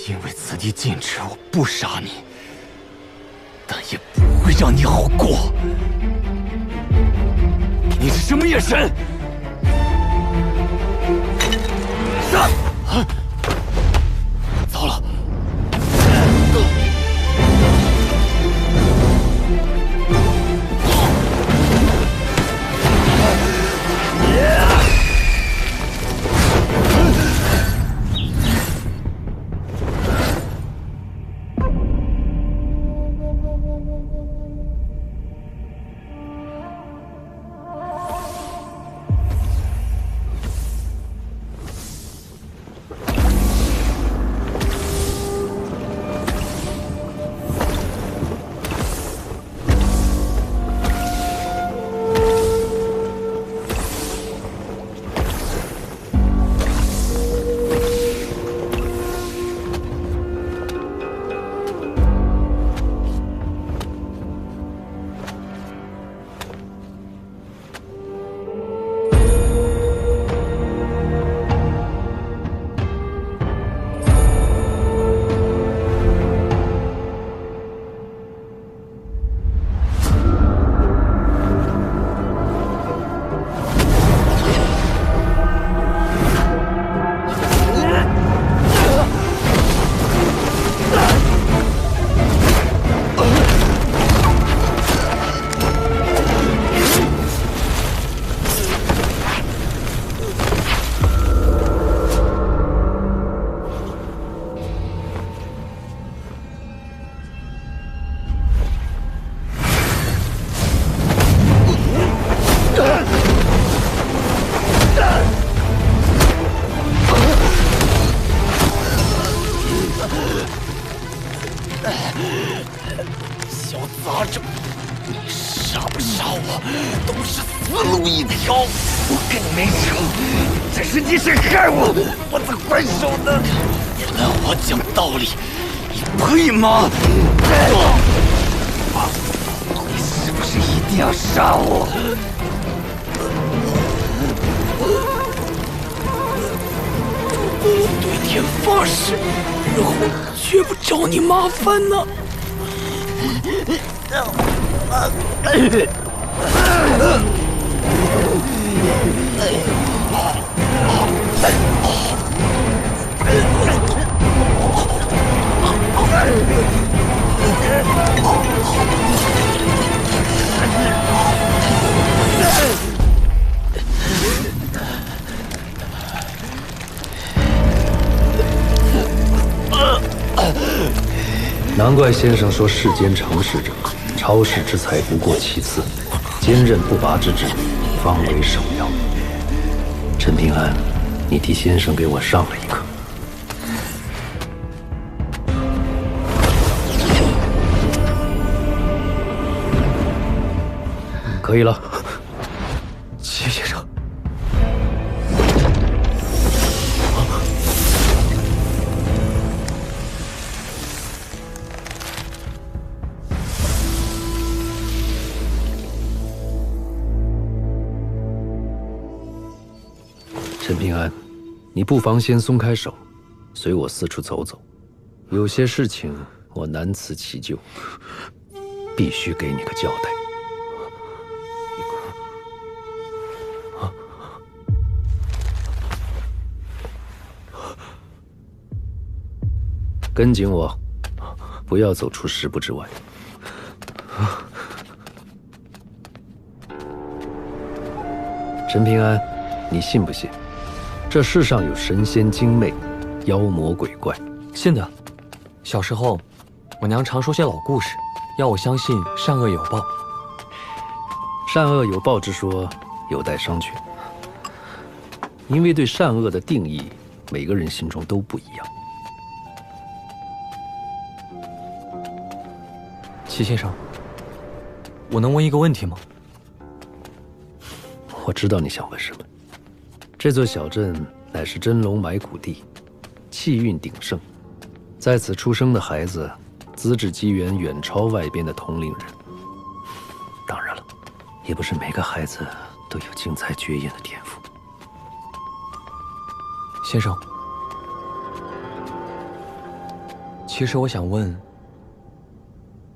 因为此地禁止，我不杀你，但也不会让你好过。你是什么眼神？杀！糟了！小杂种，你杀不杀我都是死路一条。我跟你没仇，这是你想害我，我才还手呢。你来我讲道理，你配吗？你是不是一定要杀我？我对天发誓，日后绝不找你麻烦呢。难怪先生说世间成事者，超世之才不过其次，坚韧不拔之志，方为首要。陈平安，你替先生给我上了一课。可以了，齐先生。陈平安，你不妨先松开手，随我四处走走。有些事情我难辞其咎，必须给你个交代。跟紧我，不要走出10步之外。陈平安，你信不信？这世上有神仙精魅，妖魔鬼怪。信的。小时候，我娘常说些老故事，要我相信善恶有报。善恶有报之说有待商榷，因为对善恶的定义，每个人心中都不一样。齐先生，我能问一个问题吗？我知道你想问什么。这座小镇乃是真龙埋骨地，气运鼎盛，在此出生的孩子，资质机缘远超外边的同龄人。当然了，也不是每个孩子都有精彩绝艳的天赋。先生，其实我想问，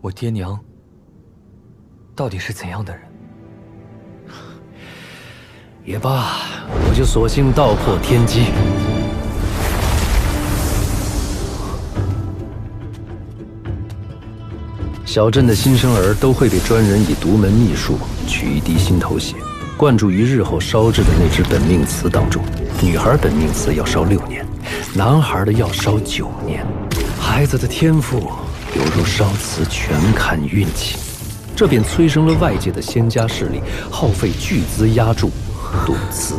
我爹娘到底是怎样的人？也罢，我就索性道破天机。小镇的新生儿都会被专人以独门秘术取一滴心头血，灌注于日后烧制的那只本命瓷当中。女孩本命瓷要烧6年，男孩的要烧9年。孩子的天赋犹如烧瓷，全看运气。这便催生了外界的仙家势力，耗费巨资压铸赌瓷。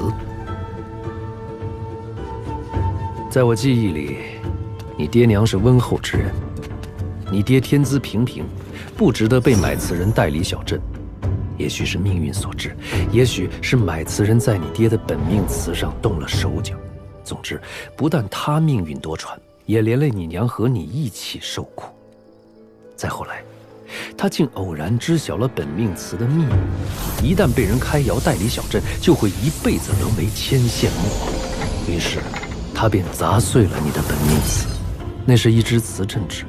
在我记忆里，你爹娘是温厚之人。你爹天资平平，不值得被买瓷人带离小镇。也许是命运所致，也许是买瓷人在你爹的本命瓷上动了手脚。总之，不但他命运多舛，也连累你娘和你一起受苦。再后来，他竟偶然知晓了本命瓷的秘密，一旦被人开窑带离小镇，就会一辈子沦为牵线木偶。于是，他便砸碎了你的本命瓷，那是一只瓷镇纸。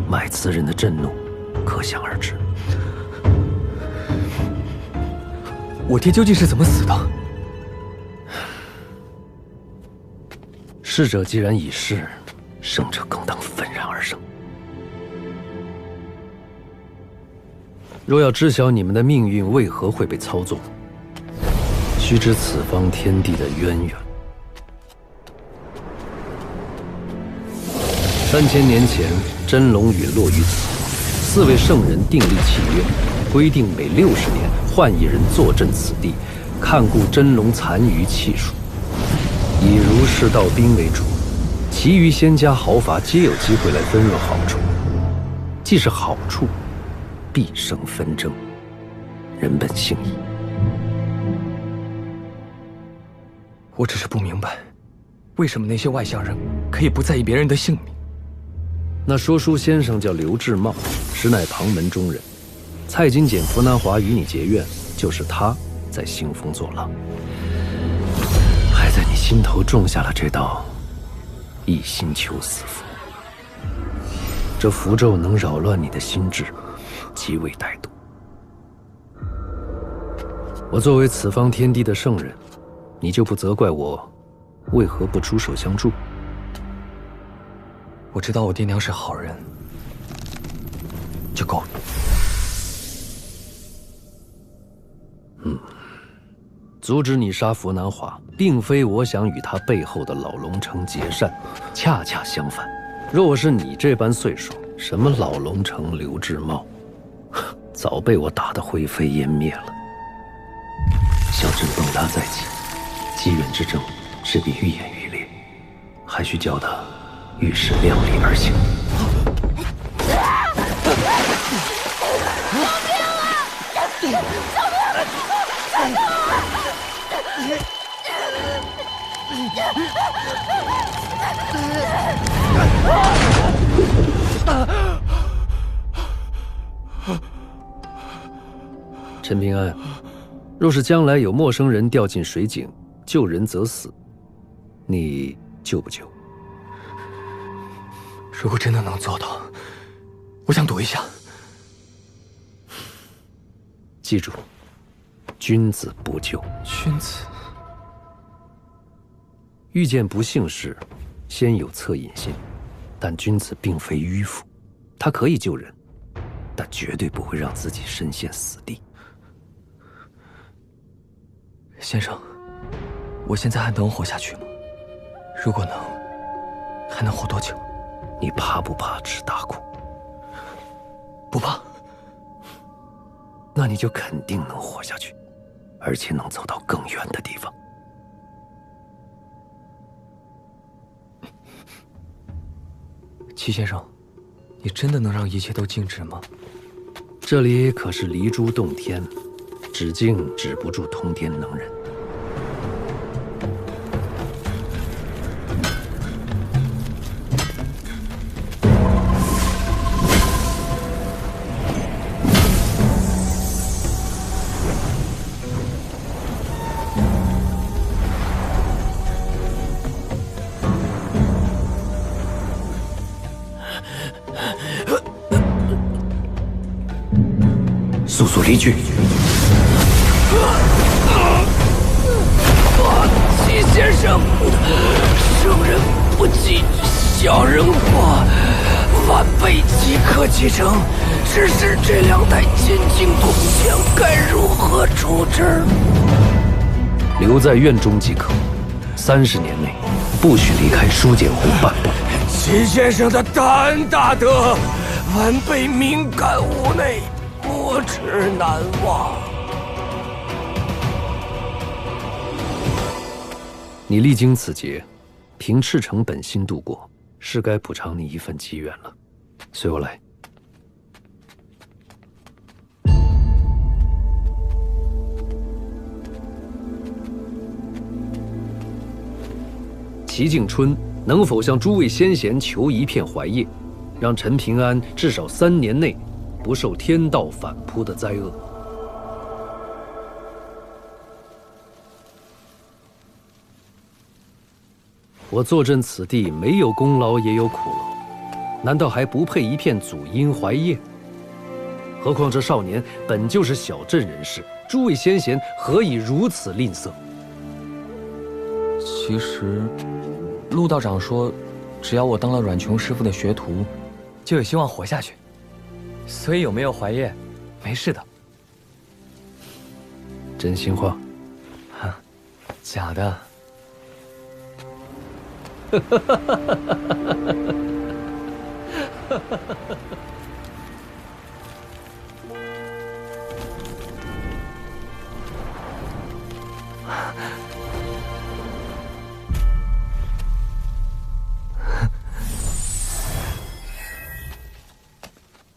买瓷人的震怒，可想而知。我爹究竟是怎么死的？逝者既然已逝，生者更当愤然而生。若要知晓你们的命运为何会被操纵，须知此方天地的渊源。3000年前，真龙陨落于此，4位圣人订立契约，规定每60年换一人坐镇此地，看顾真龙残余气数，以儒士道兵为主，其余仙家豪阀皆有机会来分润好处。既是好处，必生纷争，人本性异。我只是不明白，为什么那些外乡人可以不在意别人的性命？那说书先生叫刘志茂，实乃旁门中人。蔡金简、福南华与你结怨，就是他在兴风作浪，还在你心头种下了这道一心求死符。这符咒能扰乱你的心智，极为歹毒。我作为此方天地的圣人，你就不责怪我为何不出手相助？我知道我爹娘是好人，就够了。阻止你杀福南华，并非我想与他背后的老龙城结善，恰恰相反。若我是你这般岁数，什么老龙城、刘志茂，早被我打得灰飞烟灭了。小镇崩塌在即，机缘之争势必愈演愈烈，还需教他遇事量力而行。陈平安，若是将来有陌生人掉进水井，救人则死，你救不救？如果真的能做到，我想赌一下。记住，君子不救。君子。遇见不幸事，先有恻隐心，但君子并非迂腐，他可以救人，但绝对不会让自己身陷死地。先生，我现在还能活下去吗？如果能，还能活多久？你怕不怕吃大苦？不怕。那你就肯定能活下去，而且能走到更远的地方。齐先生，你真的能让一切都静止吗？这里可是离珠洞天，止静止不住通天能人。速速离去！齐先生，圣人不计小人过，晚辈即刻启程。只是这2代金睛铜像该如何处置？留在院中即可，30年内不许离开舒简湖半步。齐先生的大恩大德，晚辈敏感无内，没齿难忘。你历经此劫，凭赤诚本心度过，是该补偿你一份机缘了。随我来。齐敬春能否向诸位先贤求一片槐叶，让陈平安至少3年内不受天道反扑的灾厄？我坐镇此地，没有功劳也有苦劳，难道还不配一片祖荫槐叶？何况这少年本就是小镇人士，诸位先贤何以如此吝啬？其实，陆道长说，只要我当了阮琼师傅的学徒，就有希望活下去。所以有没有槐叶，没事的。真心话？假的。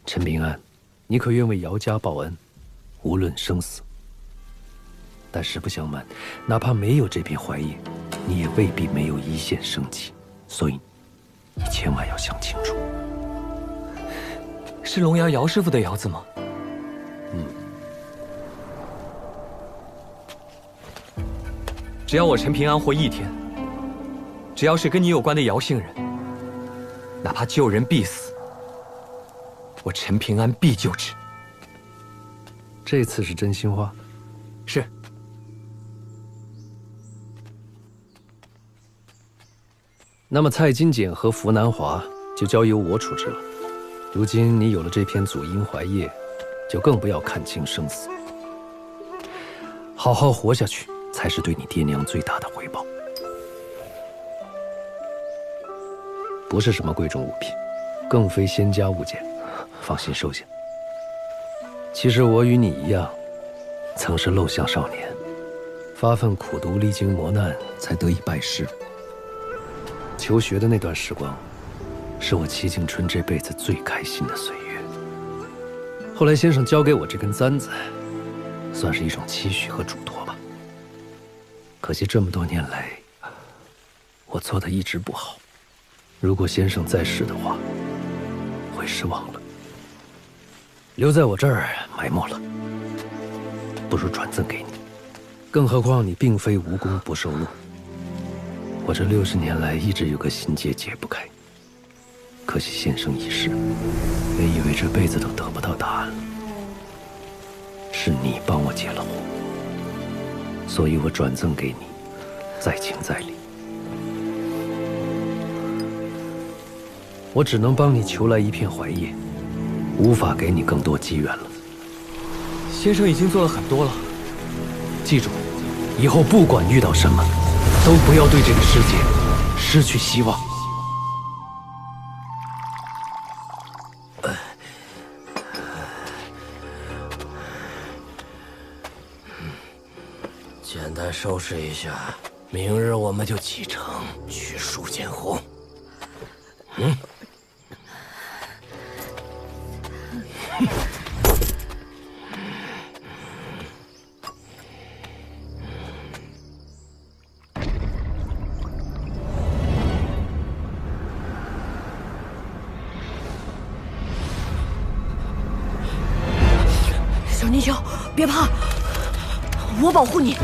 陈平安，你可愿为姚家报恩，无论生死？但实不相瞒，哪怕没有这片槐叶，你也未必没有一线生机。所以，你千万要想清楚。是龙窑姚师傅的窑字吗？只要我陈平安活1天，只要是跟你有关的姚姓人，哪怕救人必死，我陈平安必救之。这次是真心话？是。那么蔡金简和符南华就交由我处置了。如今你有了这片祖荫槐叶，就更不要看清生死，好好活下去，才是对你爹娘最大的回报。不是什么贵重物品，更非仙家物件，放心收下。其实我与你一样，曾是陋巷少年，发奋苦读，历经磨难，才得以拜师。求学的那段时光，是我齐敬春这辈子最开心的岁月。后来先生交给我这根簪子，算是一种期许和嘱托吧。可惜这么多年来，我做的一直不好。如果先生在世的话，会失望了。留在我这儿埋没了，不如转赠给你。更何况你并非无功不受禄。我这60年来一直有个心结解不开，可惜先生已逝，也以为这辈子都得不到答案了。是你帮我解了惑，所以我转赠给你，在情在理。我只能帮你求来一片槐叶，无法给你更多机缘了。先生已经做了很多了，记住，以后不管遇到什么，都不要对这个世界失去希望。简单收拾一下，明日我们就启程去舒简湖。小泥鳅，别怕，我保护你。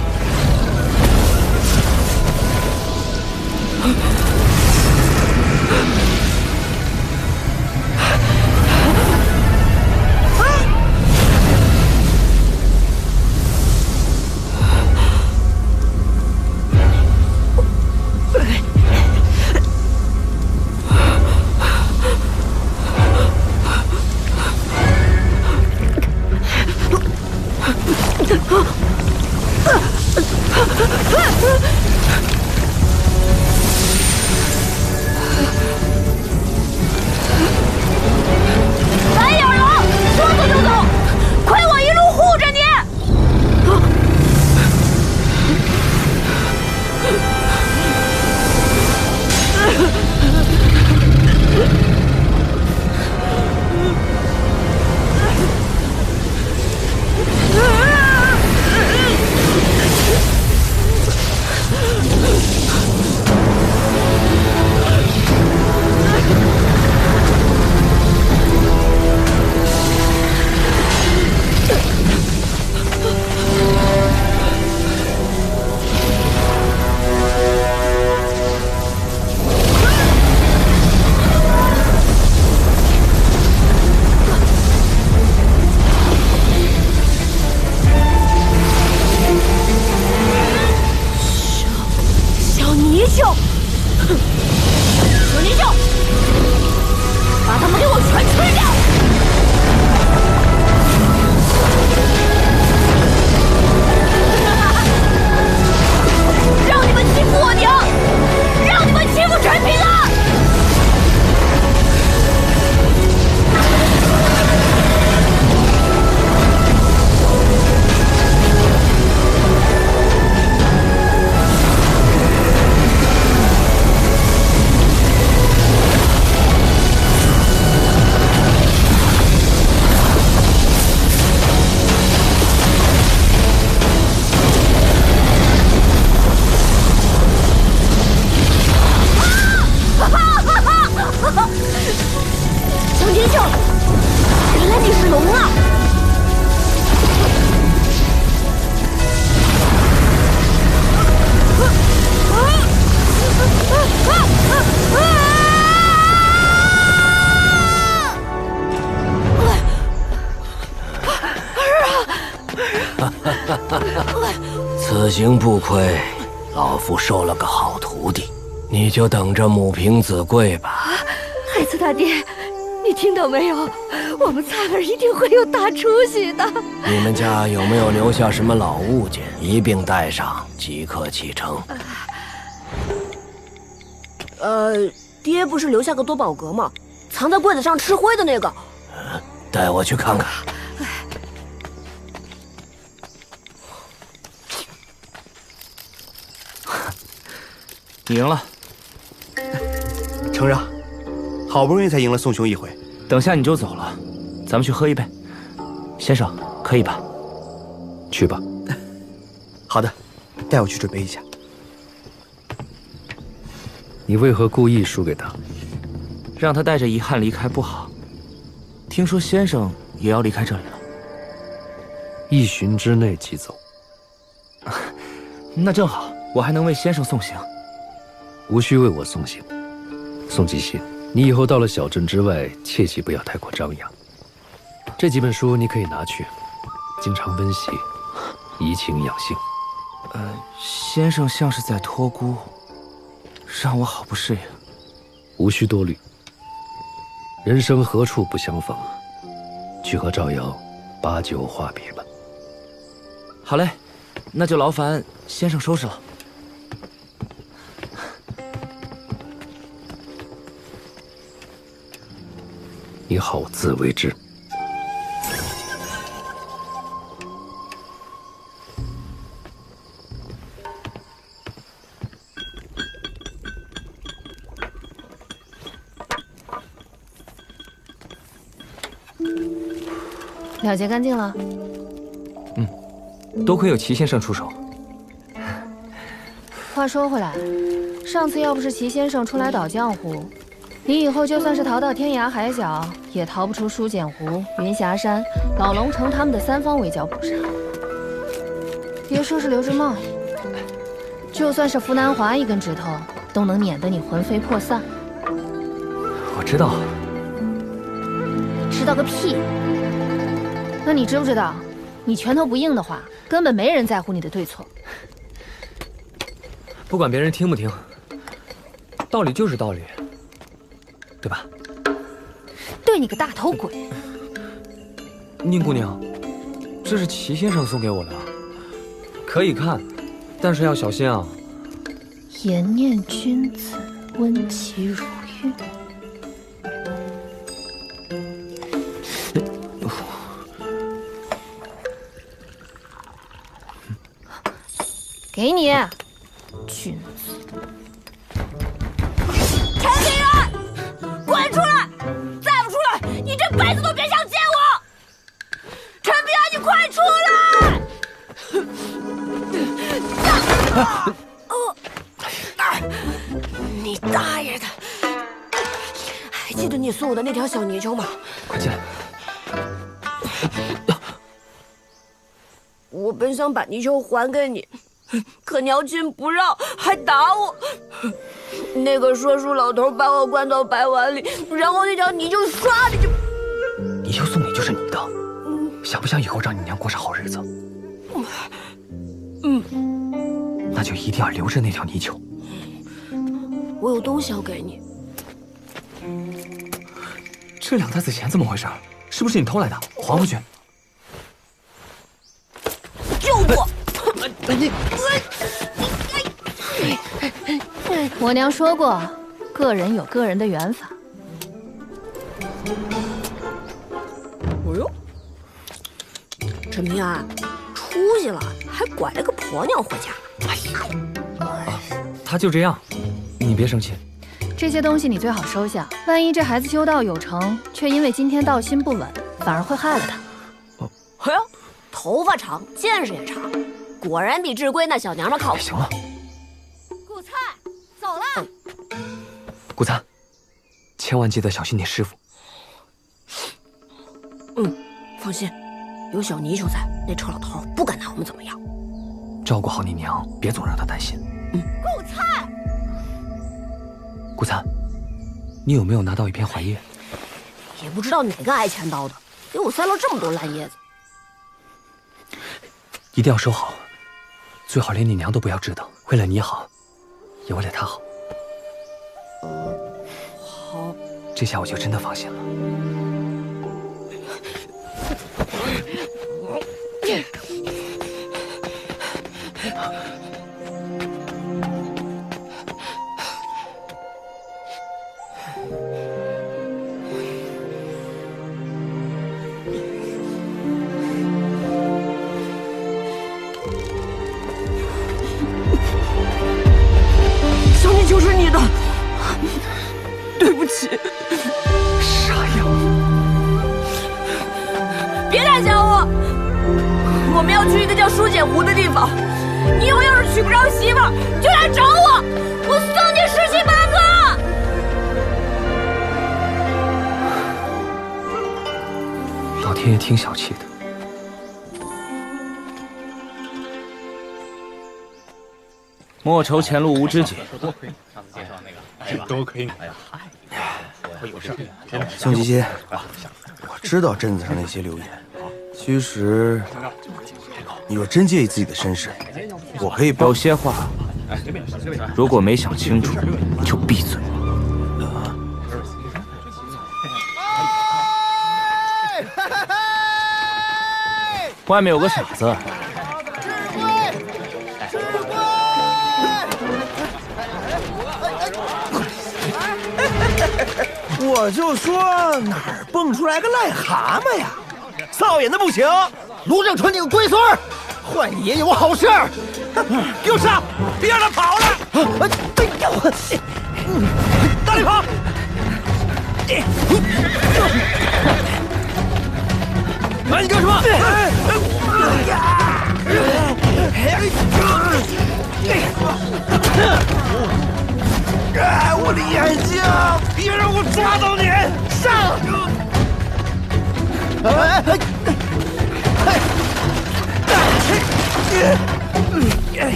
小年兽，原来你是龙啊！此行不亏，老夫收了个好徒弟，你就等着母凭子贵吧。海子大爹，你听到没有？我们灿儿一定会有大出息的。你们家有没有留下什么老物件？一并带上，即刻启程。爹不是留下个多宝格吗？藏在柜子上吃灰的那个。带我去看看。你赢了，承让，好不容易才赢了宋兄一回。等下你就走了，咱们去喝一杯。先生，可以吧？去吧。好的，带我去准备一下。你为何故意输给他？让他带着遗憾离开不好。听说先生也要离开这里了，1旬之内即走。那正好，我还能为先生送行。无需为我送行。宋继信，你以后到了小镇之外，切记不要太过张扬。这几本书你可以拿去，经常温习，怡情养性。先生像是在托孤，让我好不适应。无需多虑，人生何处不相逢？去和赵瑶把酒话别吧。好嘞，那就劳烦先生收拾了。你好自为之。了结干净了。多亏有齐先生出手。话说回来，上次要不是齐先生出来捣浆糊，你以后就算是逃到天涯海角，也逃不出书简湖、云霞山、老龙城他们的3方围剿捕杀。别说是刘志茂，就算是符南华一根指头，都能碾得你魂飞魄散。我知道。知道个屁！那你知不知道，你拳头不硬的话，根本没人在乎你的对错。不管别人听不听，道理就是道理，对吧？对你个大头鬼！宁姑娘，这是齐先生送给我的，可以看，但是要小心啊。颜念君子，温其如玉。给你，君子。陈平安，滚出来！再不出来，你这辈子都别想见我！陈平安，你快出来！你大爷的！还记得你送我的那条小泥鳅吗？快进来！我本想把泥鳅还给你，可娘亲不让，还打我。那个说书老头把我关到白碗里，然后那条泥鳅唰的就……泥鳅送你就是你的，想不想以后让你娘过上好日子？那就一定要留着那条泥鳅。我有东西要给你。这2袋子钱怎么回事？是不是你偷来的？还回去！救我！我娘说过，个人有个人的缘法。哎呦，陈平安，出息了，还拐了个婆娘回家。他就这样，你别生气。这些东西你最好收下，万一这孩子修道有成，却因为今天道心不稳，反而会害了他。哎呦，头发长，见识也长，果然比志贵那小娘们靠谱。行了，古菜，走了。顾灿，千万记得小心你师傅。放心，有小泥鳅在，那臭老头不敢拿我们怎么样。照顾好你娘，别总让她担心。顾菜，顾灿，你有没有拿到一片槐叶？也不知道哪个挨钱刀的，给我塞了这么多烂叶子。一定要收好，最好连你娘都不要知道，为了你好，也为了她好。好，这下我就真的放心了。小泥鳅是你的，对不起。傻样！别打搅我，我们要去一个叫书简湖的地方。你以后要是娶不着媳妇儿，就来找我，我送你17、8个。老天爷挺小气的。莫愁前路无知己。都可以。宋吉杰，我知道镇子上那些流言，其实你若真介意自己的身世，我可以有些话，如果没想清楚，就闭嘴。外面有个傻子。我就说哪儿蹦出来个癞蛤蟆呀！扫眼的不行，卢正淳你个龟孙儿，换你也有好事儿，给我上，别让他跑了！大力跑！哎，你干什么？我的眼睛！别让我抓到你！上！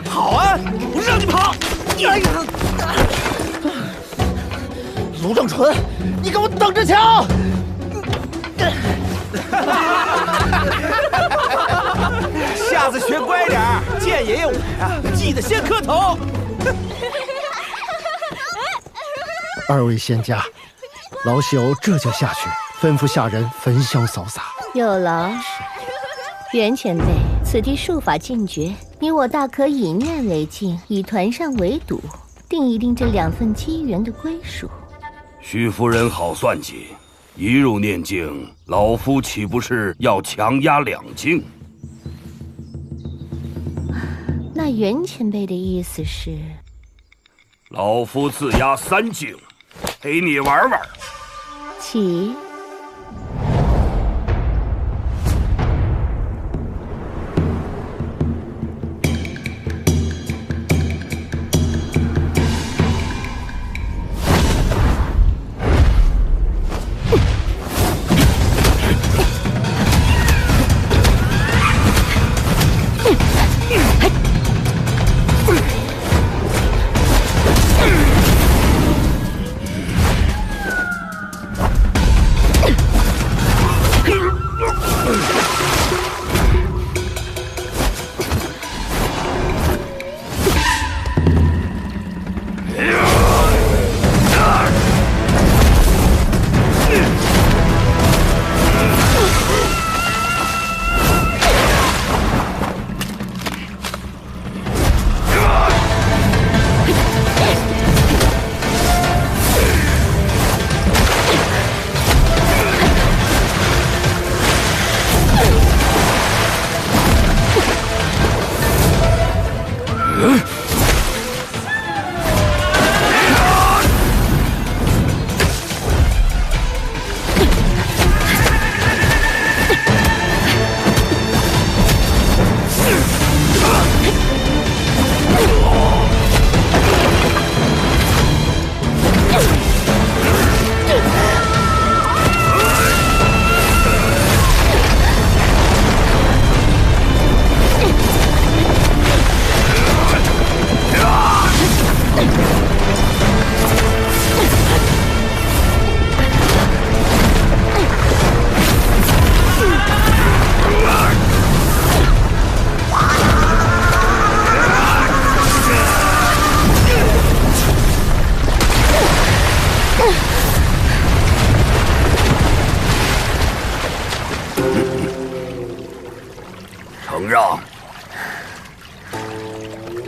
跑啊！我让你跑！卢正淳，你给我等着瞧！下次学乖点儿，见爷爷我呀，记得先磕头。二位仙家，老朽这就下去吩咐下人焚香扫洒。有劳，袁前辈，此地术法禁绝，你我大可以念为镜，以团扇为赌，定一定这2份机缘的归属。徐夫人好算计，一入念境，老夫岂不是要强压2境？那袁前辈的意思是，老夫自压3境，陪你玩玩。起。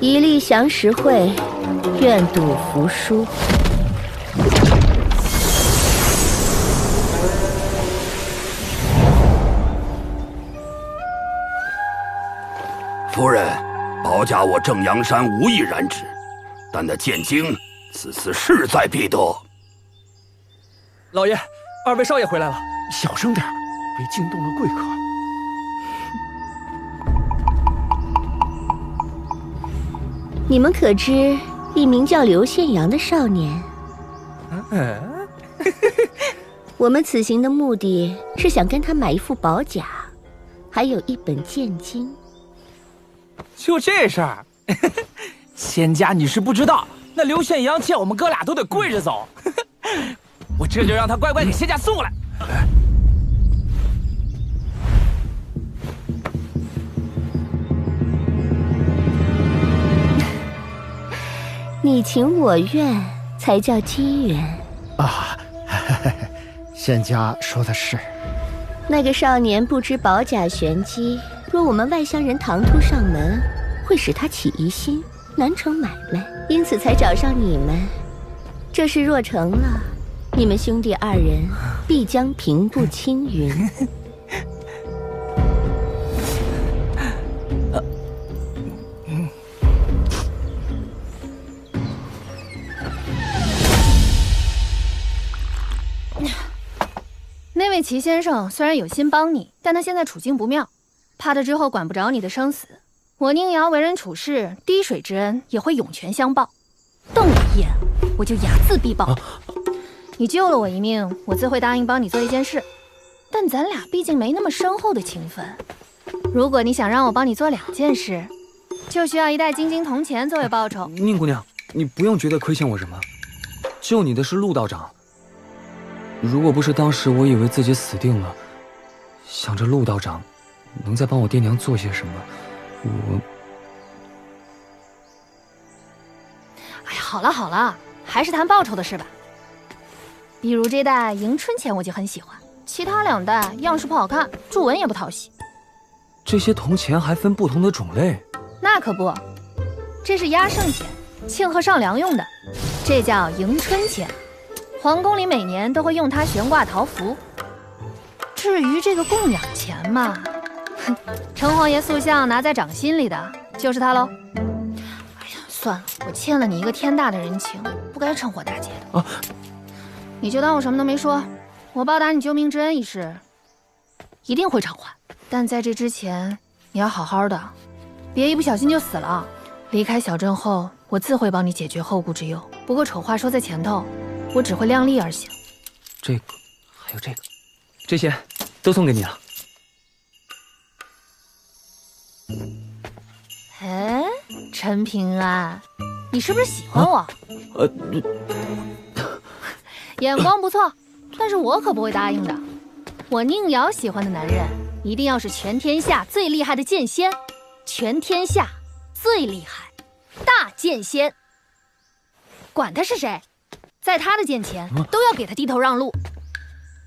一力降实惠，愿赌服输。夫人，保家我正阳山无意染指，但那剑经此次势在必得。老爷，二位少爷回来了，小声点，别惊动了贵客。你们可知一名叫刘宪阳的少年？我们此行的目的是想跟他买一副宝甲，还有一本剑经。就这事儿，仙家你是不知道，那刘宪阳见我们哥俩都得跪着走。我这就让他乖乖给仙家送来。你情我愿才叫机缘啊！仙家说的是。那个少年不知宝甲玄机，若我们外乡人唐突上门，会使他起疑心，难成买卖，因此才找上你们。这事若成了，你们兄弟二人必将平步青云。那位齐先生虽然有心帮你，但他现在处境不妙，怕他之后管不着你的生死。我宁瑶为人处事，滴水之恩也会涌泉相报。瞪我一眼，我就睚眦必报。你救了我一命，我自会答应帮你做一件事。但咱俩毕竟没那么深厚的情分，如果你想让我帮你做2件事，就需要1袋金金铜钱作为报酬。宁姑娘，你不用觉得亏欠我什么，救你的是陆道长。如果不是当时我以为自己死定了，想着陆道长能再帮我爹娘做些什么，哎呀，好了好了，还是谈报酬的事吧。比如这袋迎春钱我就很喜欢，其他2袋样式不好看，注纹也不讨喜。这些铜钱还分不同的种类？那可不，这是压胜钱，庆贺上梁用的，这叫迎春钱。皇宫里每年都会用它悬挂桃符。至于这个供养钱嘛，城隍爷塑像拿在掌心里的就是它喽。哎呀，算了，我欠了你一个天大的人情，不该趁火打劫的。啊，你就当我什么都没说。我报答你救命之恩一事，一定会偿还。但在这之前，你要好好的，别一不小心就死了。离开小镇后，我自会帮你解决后顾之忧。不过丑话说在前头，我只会量力而行。这个，还有这个，这些都送给你了。哎，陈平安，你是不是喜欢我？眼光不错，但是我可不会答应的。我宁瑶喜欢的男人，一定要是全天下最厉害的剑仙，全天下最厉害大剑仙。管他是谁，在他的剑前都要给他低头让路。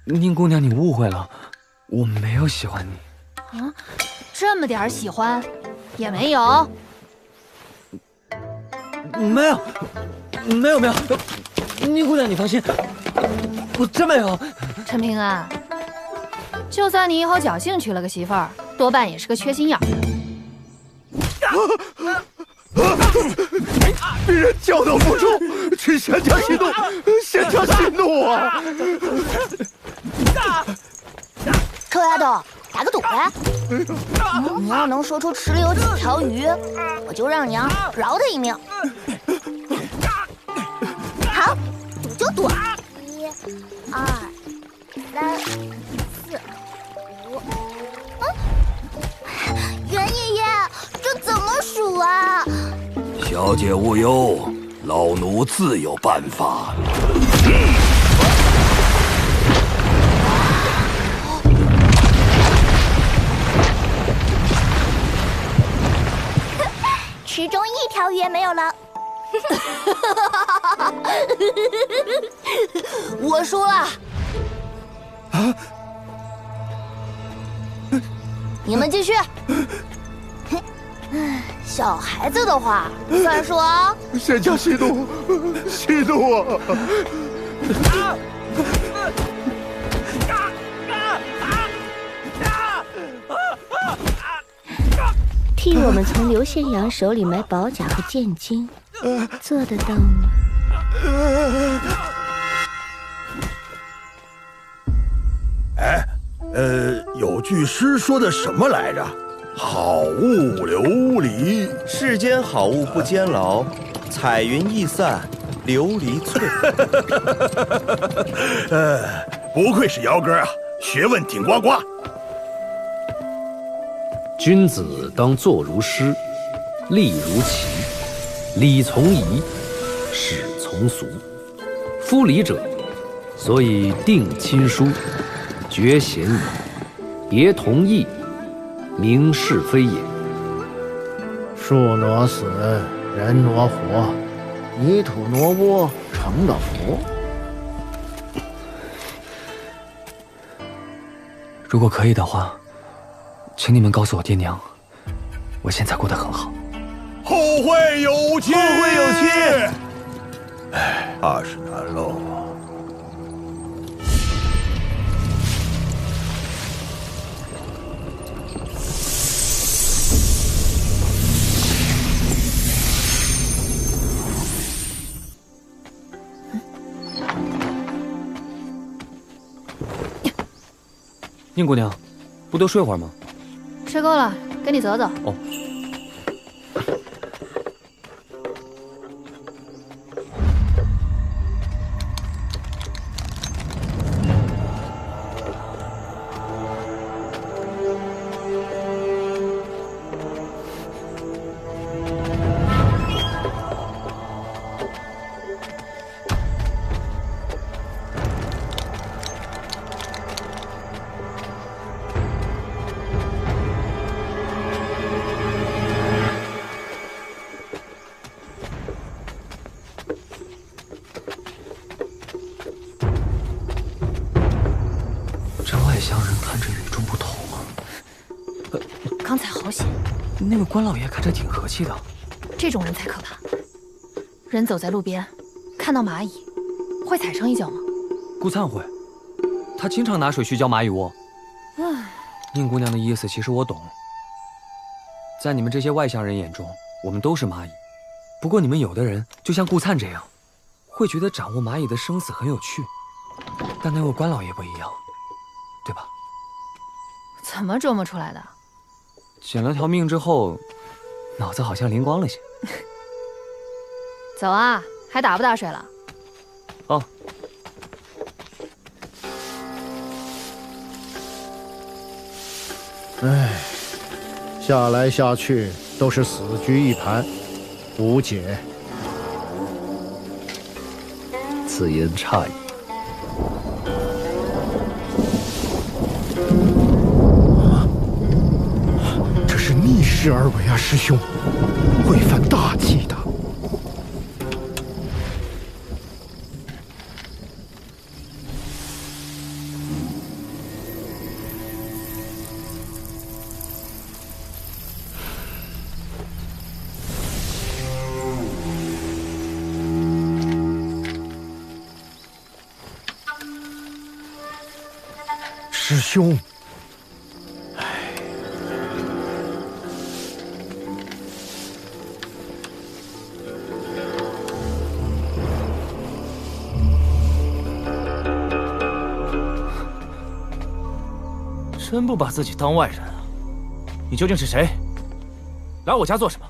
宁姑娘，你误会了，我没有喜欢你。啊，这么点喜欢也没有？没有，宁姑娘你放心，我真没有。陈平安，就算你以后侥幸娶了个媳妇儿，多半也是个缺心眼儿的。鄙人教导不周，请仙家息怒，仙家息怒啊！臭丫头，打个赌呗！你要能说出池里有几条鱼，我就让娘饶他一命。好，赌就赌。1、2、3、4、5。袁爷爷，这怎么数啊？小姐勿忧，老奴自有办法。池中1条鱼也没有了。我输了。啊！你们继续。小孩子的话，算数哦。仙家息怒，息怒啊！替我们从刘宪阳手里买宝甲和剑晶，做得到吗？哎，有句诗说的什么来着？好物流离，世间好物不坚牢，彩云易散琉璃脆。不愧是姚哥啊，学问顶呱呱。君子当坐如师，立如棋，礼从仪，始从俗。夫礼者，所以定亲疏，决贤矣，别同义，明是非也。树挪死，人挪活，泥土挪窝，成了佛。如果可以的话，请你们告诉我爹娘，我现在过得很好。后会有期，后会有期。哎，怕是难喽。宁姑娘，不多睡会儿吗？睡够了，跟你走走。哦。刚才好险，那个关老爷看着挺和气的。这种人才可怕。人走在路边，看到蚂蚁，会踩上一脚吗？顾灿会，他经常拿水去浇蚂蚁窝。唉，宁姑娘的意思其实我懂。在你们这些外乡人眼中，我们都是蚂蚁。不过你们有的人就像顾灿这样，会觉得掌握蚂蚁的生死很有趣。但那位关老爷不一样，对吧？怎么琢磨出来的？捡了条命之后，脑子好像灵光了些。走啊，还打不打水了？哦。唉，下来下去都是死局一盘，无解。此言差矣。这是逆势而为啊，师兄，会犯大忌的。师兄，真不把自己当外人啊！你究竟是谁？来我家做什么？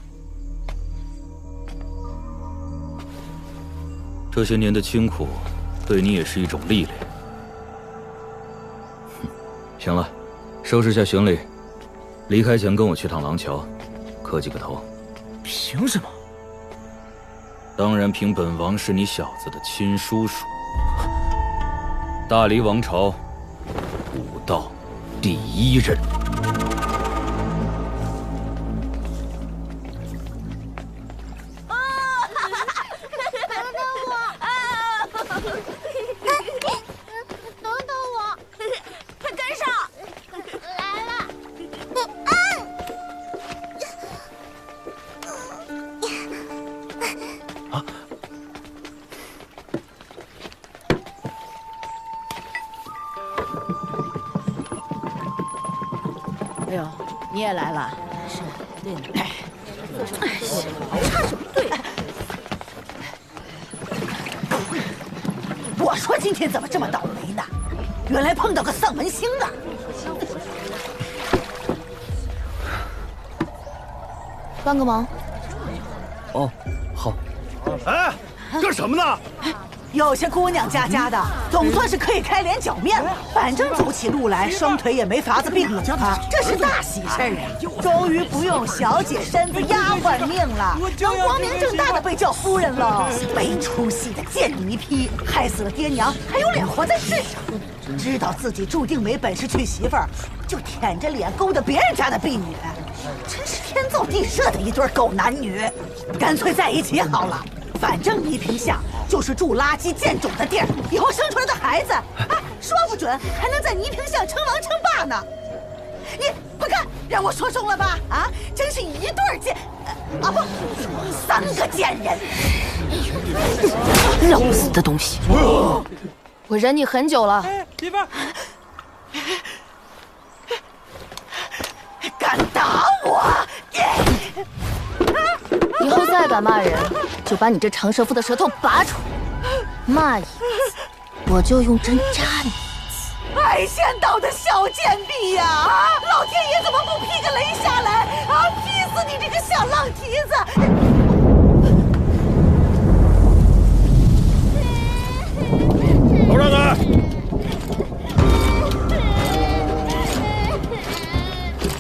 这些年的清苦，对你也是一种历练。行了，收拾下行李，离开前跟我去趟廊桥，磕几个头。凭什么？当然凭本王是你小子的亲叔叔。大黎王朝武道第一人。呦，你也来了？是，对呢。哎，插什么队？我说今天怎么这么倒霉呢？原来碰到个丧门星啊！帮个忙。哦，好。哎，干什么呢？有些姑娘家的，总算是可以开脸脚面了。反正走起路来，双腿也没法子并了啊！这是大喜事儿啊！终于不用小姐身子丫鬟命了，能光明正大的被叫夫人了。没出息的贱泥坯，害死了爹娘，还有脸活在世上？知道自己注定没本事娶媳妇儿，就舔着脸勾搭别人家的婢女，真是天造地设的一对狗男女。干脆在一起好了。反正倪萍巷就是住垃圾贱种的地儿，以后生出来的孩子，说不准还能在倪萍巷称王称霸呢。你快看，让我说中了吧？啊，真是一对儿贱，不，3个贱人！老死的东西！我忍你很久了。媳妇儿，敢打我！以后再敢骂人，就把你这长舌妇的舌头拔出来。骂一次，我就用针扎你一次。爱仙岛的小贱婢呀！啊，老天爷怎么不劈个雷下来啊？劈死你这个小浪蹄子！老让开！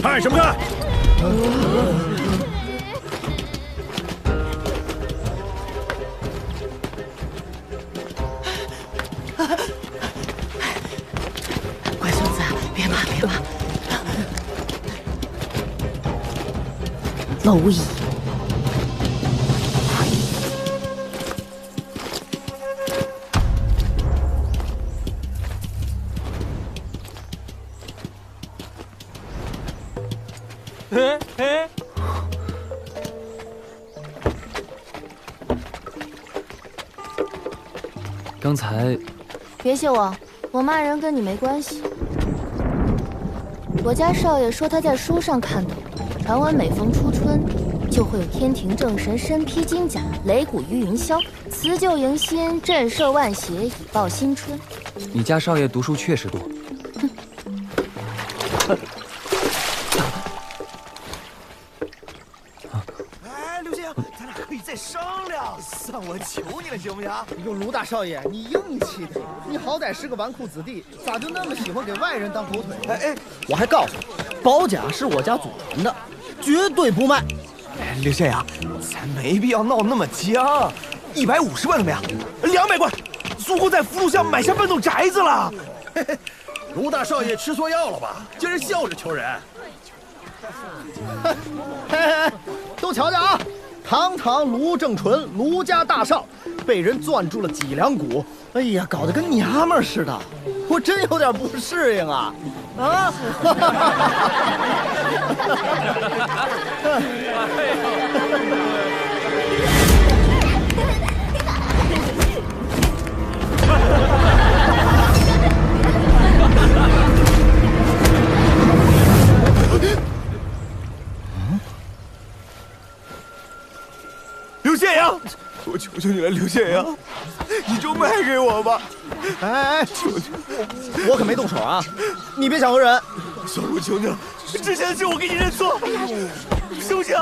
看什么看？乖孙子，别骂。蝼蚁。刚才，别谢我，我骂人跟你没关系。我家少爷说他在书上看到，传闻每逢初春，就会有天庭正神身披金甲，擂鼓于云霄，辞旧迎新，震慑万邪，以报新春。你家少爷读书确实多。刘先生，咱俩可以再商量。算我求你了，行不行？哟，卢大少爷，你硬气点，你好歹是个纨绔子弟，咋就那么喜欢给外人当狗腿？哎，我还告诉你，宝甲是我家祖传的，绝对不卖。刘县阳，咱没必要闹那么僵。150万怎么样？200贯，足够在福禄乡买下半栋宅子了。卢大少爷吃错药了吧？竟然笑着求人。嘿，都瞧瞧啊！堂堂卢正纯，卢家大少，被人攥住了脊梁骨，哎呀，搞得跟娘们似的，我真有点不适应啊！啊！刘县阳，我求求你了，刘县阳，你就卖给我吧！哎，求求我可没动手啊！你别想讹人。算我求你了，之前的事我给你认错，行不行？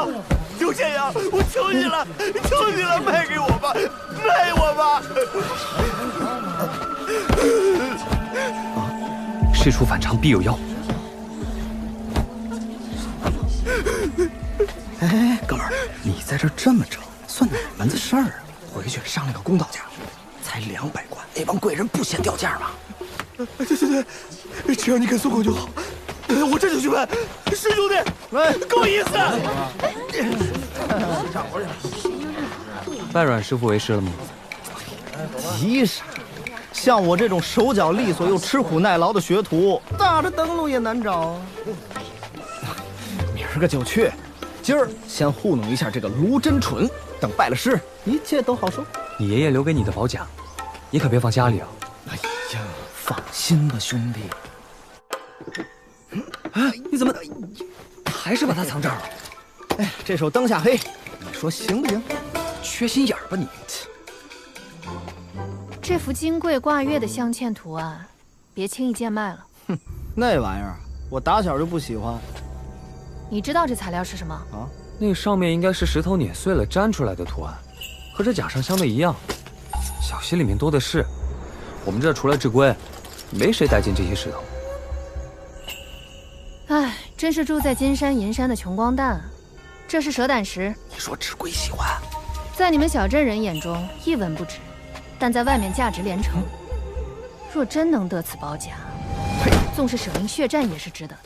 刘县阳，我求你了，求你了，卖给我吧，卖我吧！事出反常必有妖。哎，哥们儿，你在这这么整，算哪门子事儿啊？回去商量个公道价，才200贯，那帮贵人不嫌掉价吗？对，只要你肯松口就好，我这就去办。师兄弟，够意思。拜阮师傅为师了吗？急啥？像我这种手脚利索又吃苦耐劳的学徒，打着灯笼也难找。明儿个就去，今儿先糊弄一下这个卢真纯，等拜了师，一切都好说。你爷爷留给你的宝甲，你可别放家里啊！哎呀，放心吧，兄弟。你怎么还是把它藏这儿了？哎，这手灯下黑，你说行不行？缺心眼儿吧你！这幅金桂挂月的镶嵌图案，别轻易贱卖了。哼，那玩意儿我打小就不喜欢。你知道这材料是什么？啊，那上面应该是石头碾碎了粘出来的图案，和这甲上镶的一样。小溪里面多的是，我们这除了志龟，没谁带进这些石头。哎，真是住在金山银山的穷光蛋。这是蛇胆石，你说志龟喜欢，在你们小镇人眼中一文不值，但在外面价值连城。若真能得此宝甲，纵是舍命血战也是值得的。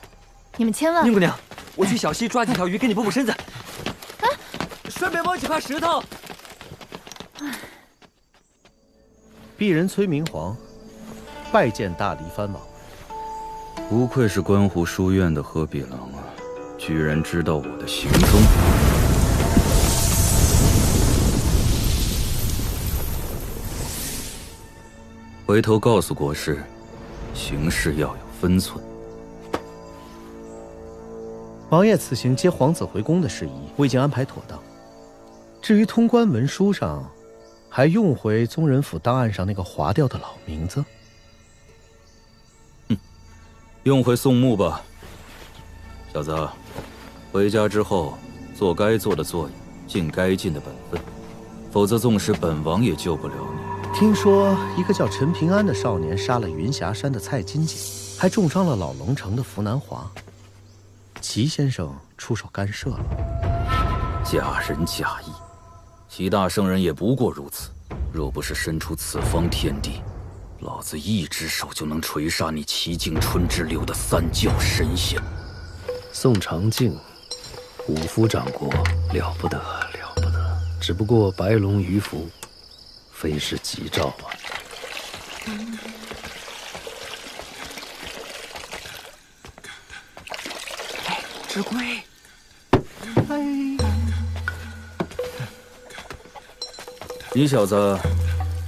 你们千万……宁姑娘，我去小溪抓几条鱼给你补补身子。啊，顺便摸几块石头。鄙人崔明皇，拜见大黎藩王。不愧是观湖书院的河比郎啊，居然知道我的行踪。回头告诉国师，行事要有分寸。王爷此行接皇子回宫的事宜，我已经安排妥当。至于通关文书上，还用回宗人府档案上那个划掉的老名字？用回宋墓吧，小子，回家之后做该做的作业，尽该尽的本分，否则纵使本王也救不了你。听说一个叫陈平安的少年杀了云霞山的蔡金姐，还重伤了老龙城的符南华。齐先生出手干涉了，假仁假义，齐大圣人也不过如此。若不是身处此方天地，老子一只手就能锤杀你齐景春之流的三教神仙。宋长敬，武夫长国，了不得，了不得。只不过白龙鱼符，非是吉兆啊。志龟，你小子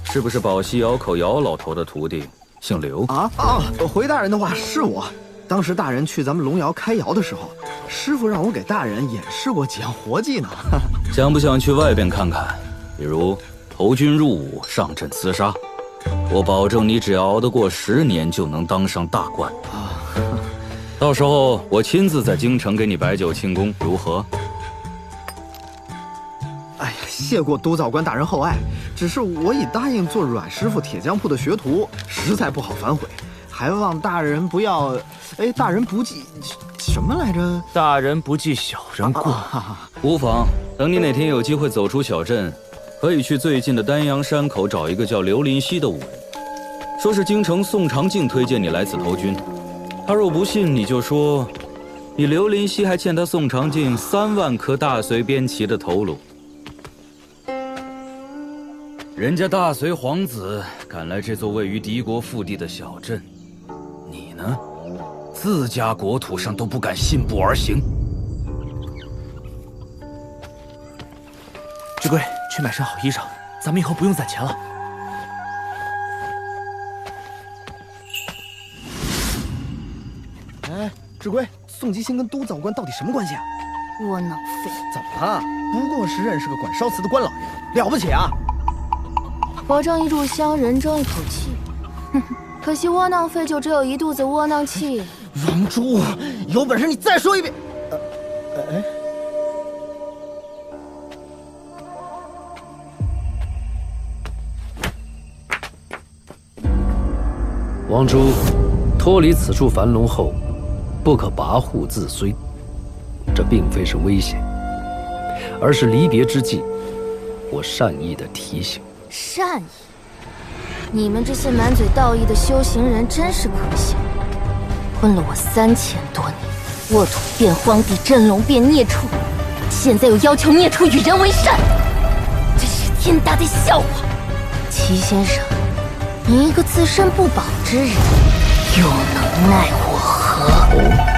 是不是宝溪窑口姚老头的徒弟，姓刘？回大人的话是我。当时大人去咱们龙窑开窑的时候，师傅让我给大人演示过几样活计呢。想不想去外边看看？比如投军入伍、上阵厮杀，我保证你只要熬得过10年，就能当上大官。到时候我亲自在京城给你摆酒庆功，如何？哎呀，谢过督造官大人厚爱，只是我已答应做阮师傅铁匠铺的学徒，实在不好反悔，还望大人不要……哎，大人不计什么来着？大人不计小人过。无妨，等你哪天有机会走出小镇，可以去最近的丹阳山口找一个叫刘林熙的武人，说是京城宋长敬推荐你来此投军。他若不信，你就说你刘林熙还欠他宋长敬3万颗大隋边旗的头颅。人家大隋皇子赶来这座位于敌国腹地的小镇，你呢？自家国土上都不敢信步而行。志贵，去买身好衣裳，咱们以后不用攒钱了。哎，志贵，宋吉星跟督造官到底什么关系啊？窝囊废！怎么了？不过是认识个管烧瓷的官老爷，了不起啊！保证一炷香，人争一口气。哼哼，可惜窝囊废就只有一肚子窝囊气。王珠，有本事你再说一遍！王珠，脱离此处樊笼后，不可跋扈自虽。这并非是危险，而是离别之际，我善意的提醒。善意？你们这些满嘴道义的修行人真是可笑！吞了我3000多年，沃土变荒地，真龙变孽畜，现在又要求孽畜与人为善，这是天大的笑话！齐先生，你一个自身不保之人，又能奈我何？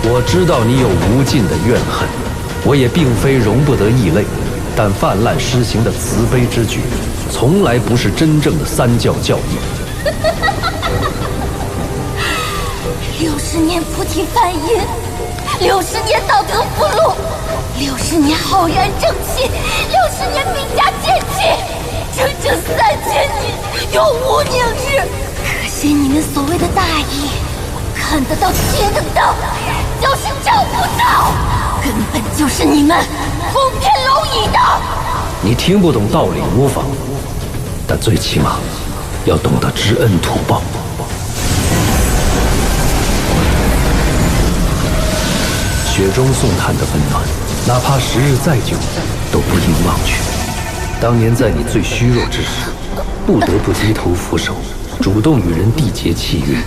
我知道你有无尽的怨恨，我也并非容不得异类。但泛滥施行的慈悲之举，从来不是真正的三教教义。60年菩提梵音，60年道德福禄，60年浩然正气，60年兵家剑气，整整3000年，永无宁日。可惜你们所谓的大义，看得到听得到，就是找不到，根本就是你们哄骗蝼蚁的。你听不懂道理无妨，但最起码要懂得知恩图报。雪中送炭的温暖，哪怕时日再久，都不应忘却。当年在你最虚弱之时，不得不低头俯首，主动与人缔结契约，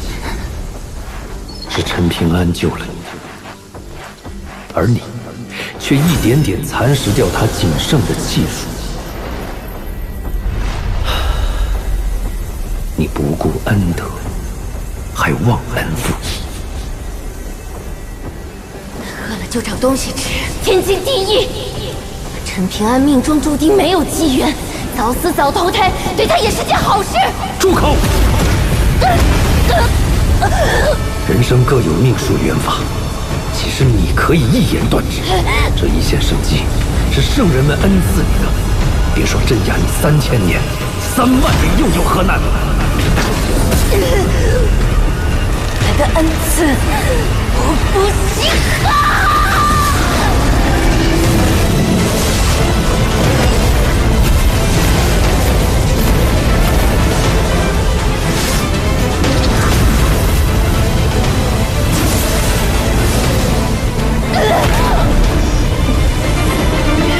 是陈平安救了你，而你却一点点蚕食掉他仅剩的技术。你不顾恩德，还忘恩负义。饿了就找东西吃，天经地义。陈平安命中注定没有机缘，早死早投胎，对他也是件好事。住口！人生各有命数缘法，其实你可以一言断之。这一线生机是圣人们恩赐你的，别说镇压你3000年，3万年又有何难？他的恩赐，我不稀罕。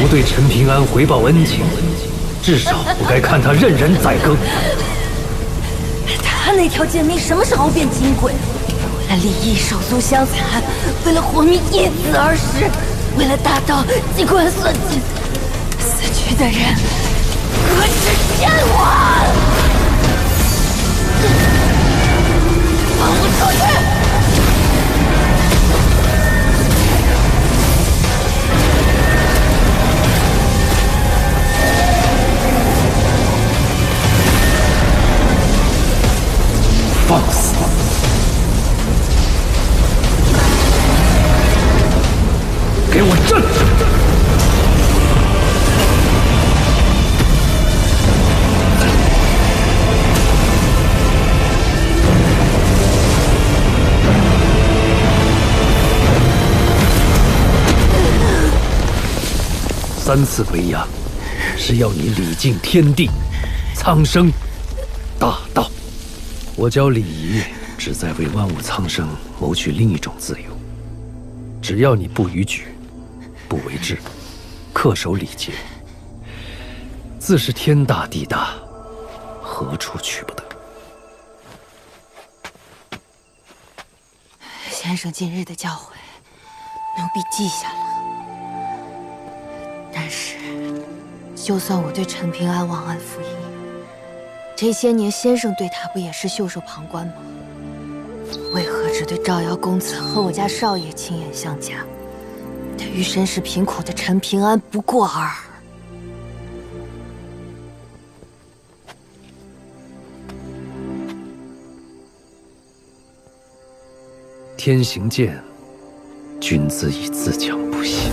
不对陈平安回报恩情，至少不该看他任人宰割。他那条贱命什么时候变金贵？为了利益手足相残，为了活命因子而食，为了大道机关算尽，死去的人何止1000万！放我出去！放肆！给我站住！3次围压，是要你礼敬天地、苍生、大道。我教礼仪，旨在为万物苍生谋取另一种自由。只要你不逾矩，不为质，恪守礼节，自是天大地大，何处去不得？先生今日的教诲，奴婢记下了。但是，就算我对陈平安忘恩负义，这些年先生对他不也是袖手旁观吗？为何只对赵瑶公子和我家少爷亲眼相加，对于身世贫苦的陈平安不过尔尔？天行健，君子以自强不息。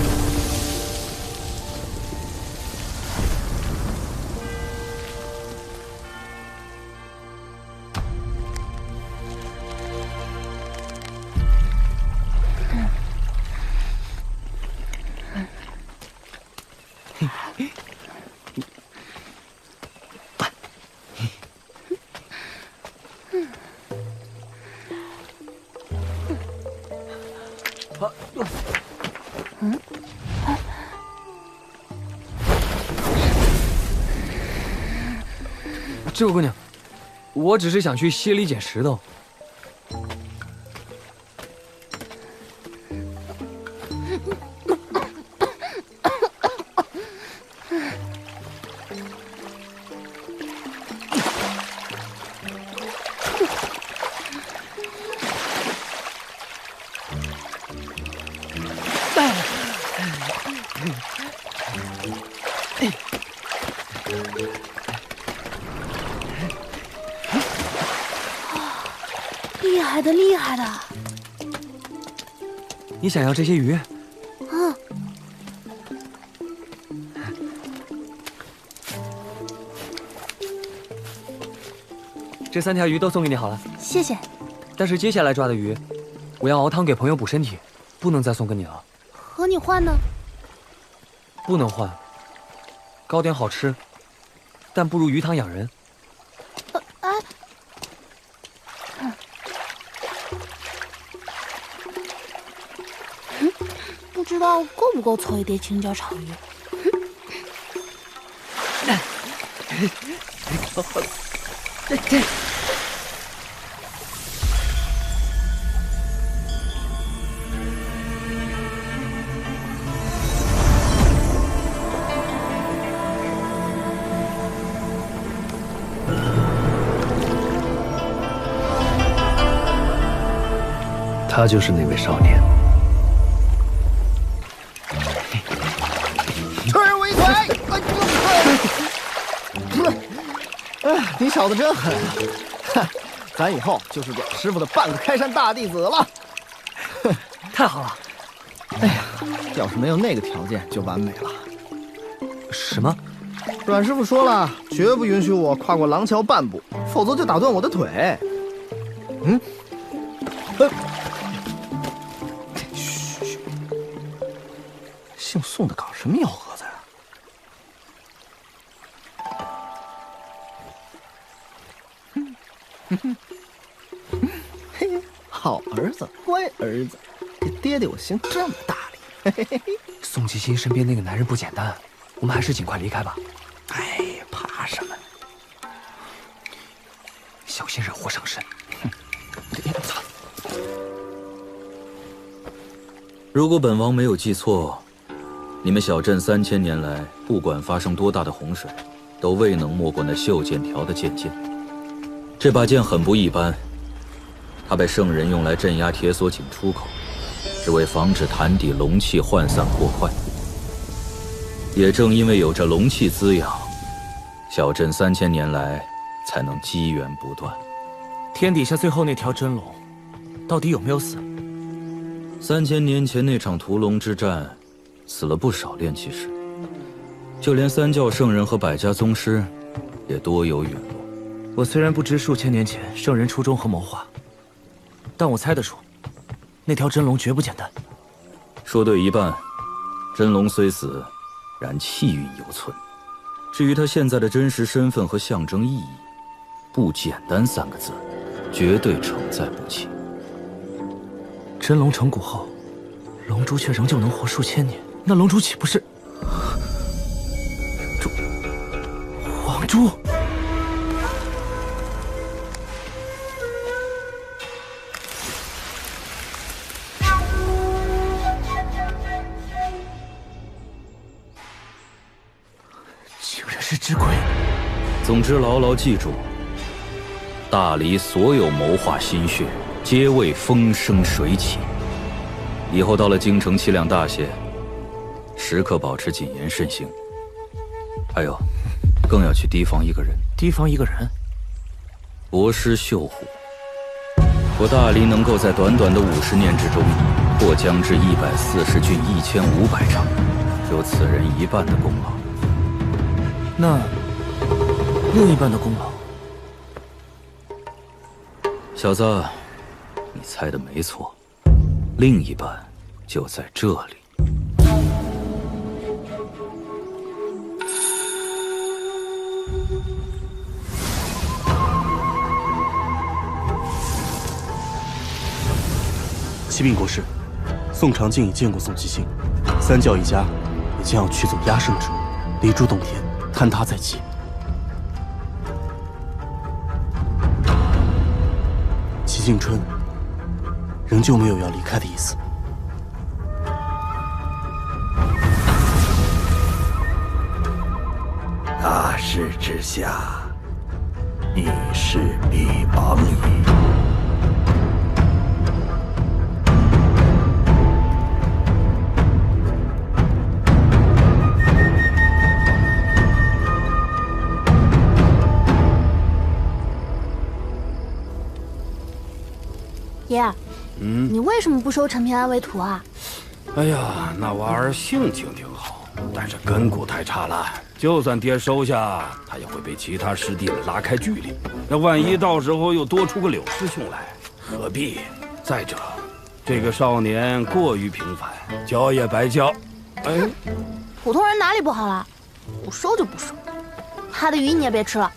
这位姑娘，我只是想去溪里捡石头。厉害的，厉害的！你想要这些鱼？嗯。这3条鱼都送给你好了。谢谢。但是接下来抓的鱼，我要熬汤给朋友补身体，不能再送给你了。和你换呢？不能换。糕点好吃，但不如鱼汤养人。哎。不知道够不够凑一碟青椒炒鱼。他就是那位少年。吃我一腿！哎，你小子真狠啊！哼，咱以后就是阮师傅的半个开山大弟子了。太好了！哎呀，要是没有那个条件，就完美了。什么？阮师傅说了，绝不允许我跨过廊桥半步，否则就打断我的腿。嗯。嘘，姓宋的搞什么幺蛾子啊？嘿，好儿子，乖儿子，这爹爹我心这么大理。宋吉星身边那个男人不简单，我们还是尽快离开吧。哎呀，怕什么？小心惹祸上身。操！如果本王没有记错，你们小镇3000年来，不管发生多大的洪水，都未能没过那绣剑条的剑剑。这把剑很不一般，它被圣人用来镇压铁索井出口，是为防止潭底龙气涣散过快。也正因为有着龙气滋养，小镇3000年来才能机缘不断。天底下最后那条真龙，到底有没有死？3000年前那场屠龙之战，死了不少炼气师，就连三教圣人和百家宗师，也多有陨落。我虽然不知数千年前圣人初衷和谋划，但我猜得出，那条真龙绝不简单。说对一半，真龙虽死，然气运犹存。至于他现在的真实身份和象征意义，不简单3个字，绝对承载不起。真龙成骨后，龙珠却仍旧能活数千年，那龙珠岂不是黄珠？竟然是之鬼！总之，牢牢记住，大黎所有谋划心血，皆为风生水起。以后到了京城7辆大卸，时刻保持谨言慎行。还有，更要去提防一个人。提防一个人？国师绣虎。我大黎能够在短短的50年之中，破江至140郡1500城，有此人一半的功劳。那另一半的功劳？小子，你猜的没错，另一半就在这里。启禀国师，宋长靖已见过宋吉星，三教一家也将要取走压胜之物，离诸洞天，坍塌在即。齐静春仍旧没有要离开的意思。大势之下，逆势必亡矣。你为什么不收陈平安为徒啊？哎呀，那娃儿性情挺好，但是根骨太差了。就算爹收下，他也会被其他师弟们拉开距离。那万一到时候又多出个柳师兄来，何必？再者，这个少年过于平凡，教也白教。哎，普通人哪里不好了？不收就不收，他的鱼你也别吃了。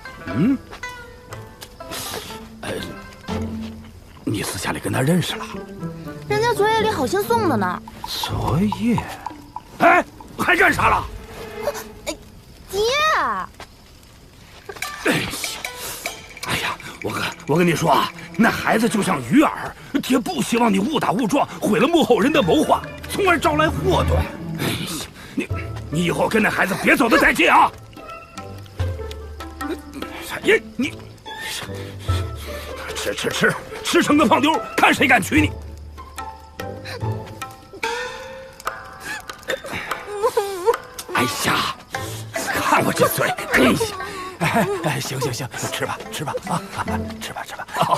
你私下里跟他认识了？人家作业里好心送的呢。作业？哎，还干啥了？爹！哎呀，我跟你说啊，那孩子就像鱼饵，爹不希望你误打误撞毁了幕后人的谋划，从而招来祸端。哎呀，你以后跟那孩子别走得太近啊！你吃成个胖丢，看谁敢娶你！哎呀，看我这嘴，哎，行，吃吧啊，吃吧，好。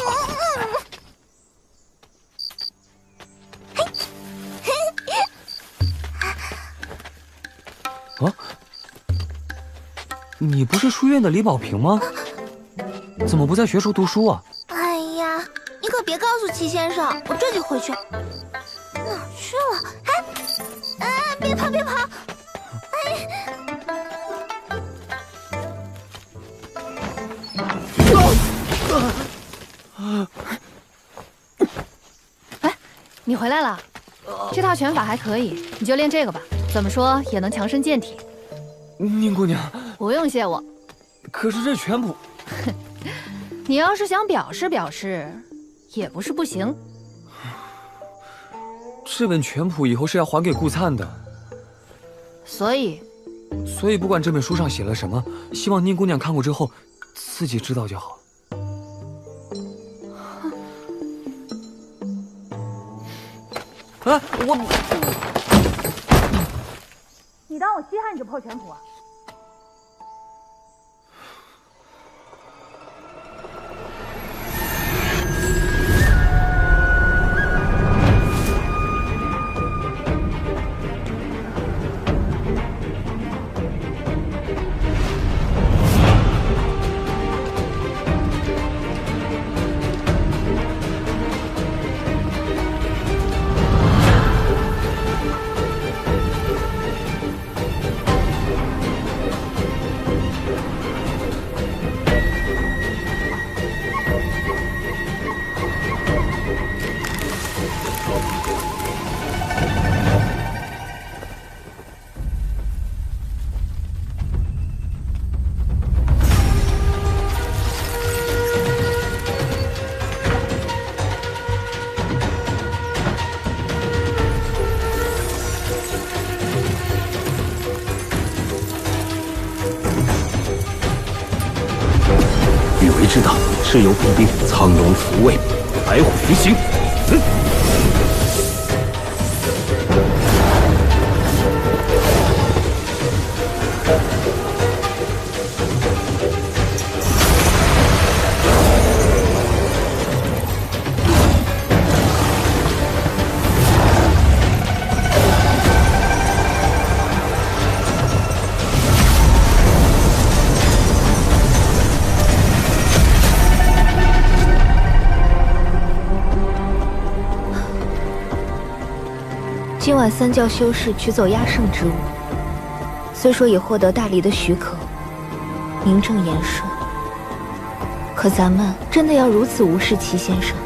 啊，你不是书院的李宝平吗？怎么不在学塾读书啊？哎呀，你可别告诉齐先生，我这就回去。哪儿去了？哎，别跑！哎，你回来了，这套拳法还可以，你就练这个吧。怎么说也能强身健体。宁姑娘，不用谢我。可是这拳谱，你要是想表示，也不是不行。这本拳谱以后是要还给顾灿的，所以不管这本书上写了什么，希望宁姑娘看过之后自己知道就好。啊，你当我稀罕你这破拳谱啊？羽为之道，蚩尤平定，苍龙伏位，白虎飞行。今晚三教修士取走压胜之物，虽说已获得大理的许可，名正言顺，可咱们真的要如此无视齐先生，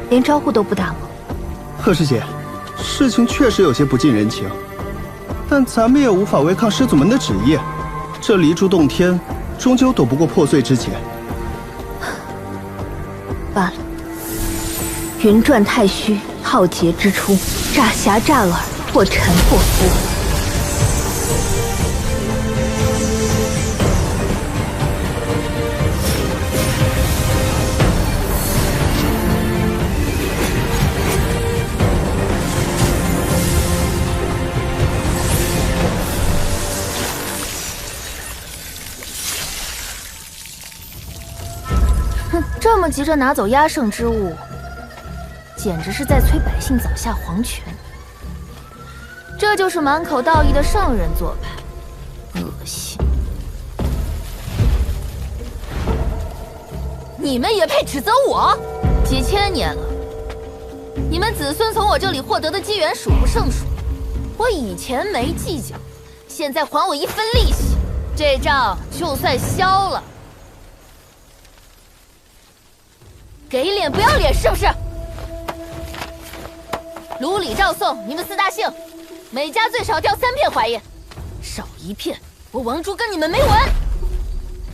连招呼都不打吗？贺师姐，事情确实有些不近人情，但咱们也无法违抗师祖们的旨意。这离珠洞天终究躲不过破碎之劫。罢了，云转太虚，浩劫之初，诈侠诈耳，破尘破夫。哼，这么急着拿走压胜之物，简直是在催百姓早下黄泉。这就是满口道义的圣人做派，恶心！你们也配指责我？几千年了，你们子孙从我这里获得的机缘数不胜数，我以前没计较，现在还我一分利息，这账就算消了。给脸不要脸是不是？卢李赵宋，你们4大姓，每家最少掉3片槐叶，少1片，我王珠跟你们没完。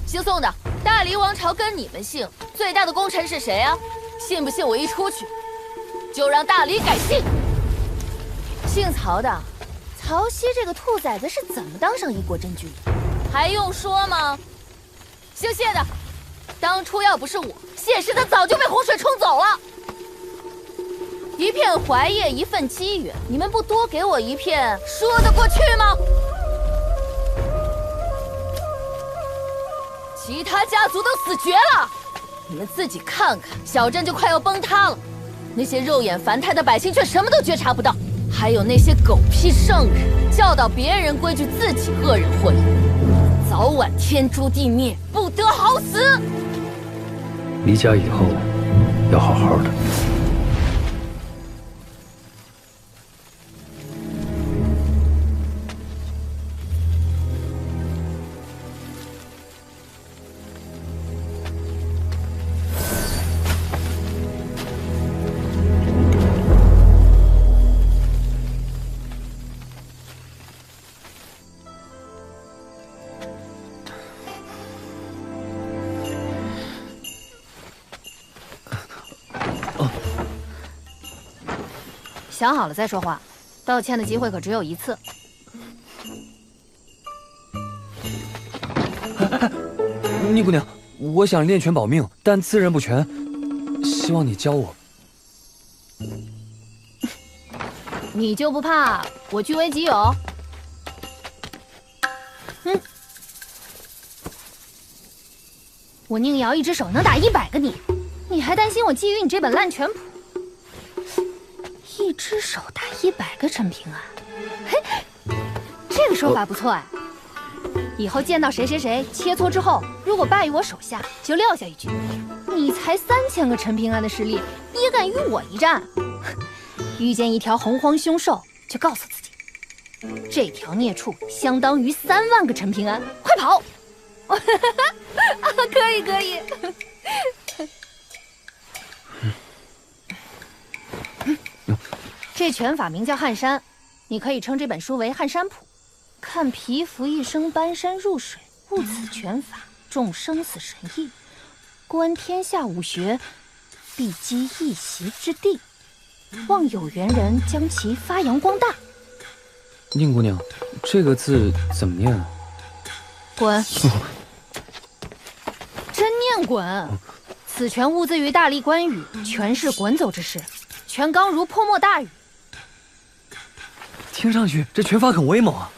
姓宋的，大黎王朝跟你们姓，最大的功臣是谁啊？信不信我一出去，就让大黎改姓？姓曹的，曹熙这个兔崽子是怎么当上一国真君的？还用说吗？姓谢的，当初要不是我，谢氏他早就被洪水冲走了。1片槐叶，1份机缘，你们不多给我1片，说得过去吗？其他家族都死绝了，你们自己看看，小镇就快要崩塌了。那些肉眼凡胎的百姓却什么都觉察不到，还有那些狗屁圣人，教导别人规矩，自己恶人祸因，早晚天诛地灭，不得好死。离家以后要好好的。想好了再说话，道歉的机会可只有1次。宁姑娘，我想练拳保命，但自认不全，希望你教我。你就不怕我据为己有？我宁瑶一只手能打100个你，你还担心我觊觎你这本烂拳谱？一只手打100个陈平安，嘿，这个说法不错哎。以后见到谁谁谁切磋之后，如果败于我手下，就撂下一句：你才3000个陈平安的实力，也敢与我一战？遇见一条洪荒凶兽，就告诉自己，这条孽畜相当于3万个陈平安，快跑！可以可以。这拳法名叫撼山，你可以称这本书为《撼山谱》。看皮肤一生搬山入水，悟此拳法，众生死神意。观天下武学，必积一席之地。望有缘人将其发扬光大。宁姑娘，这个字怎么念啊？滚！真念滚！此拳物自于大力关羽，拳是滚走之势，拳刚如泼墨大雨。听上去这拳法很威猛啊！